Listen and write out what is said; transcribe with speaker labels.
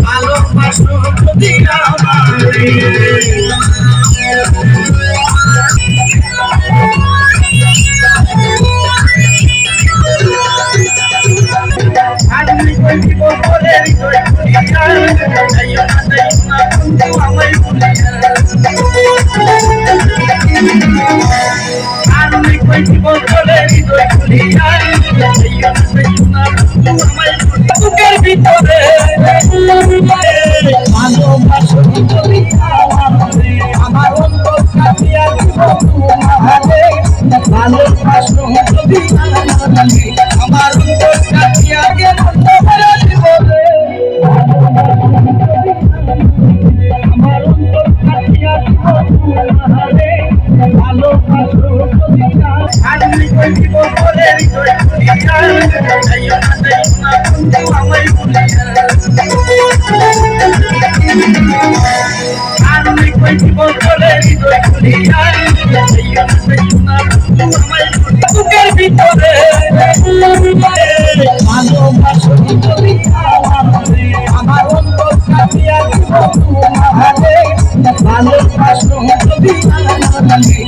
Speaker 1: ভালোবাসো যদি আমারে আমি কইব বলে হৃদয় খুলিয়া যাইও না বন্ধু আমায় ভুলিয়া আমি কইব বলে হৃদয় খুলিয়া যাইও না বন্ধু আমায় ভুলিয়া বুকের ভিতরে ভালোবাসো যদি আমারে আমার অন্তর কাটিয়া দিব তোমারে ভালোবাসো যদি আমারে আমার অন্তর কাটিয়া গেল তোমারে দিব রে আমার অন্তর কাটিয়া দিব তোমারে ভালোবাসো যদি আমি কইব বলে হৃদয় খুলিয়া যাইও না বন্ধু আমায় ভুলিয়া আমি কইব বলে হৃদয় খুলিয়া যাইও না বন্ধু আমায় ভুলিয়া বুকের ভিতরে ভালোবাসো যদি আমারে আমার অন্তর কাটিয়া দিব তোমারে ভালোবাসো যদি আমারে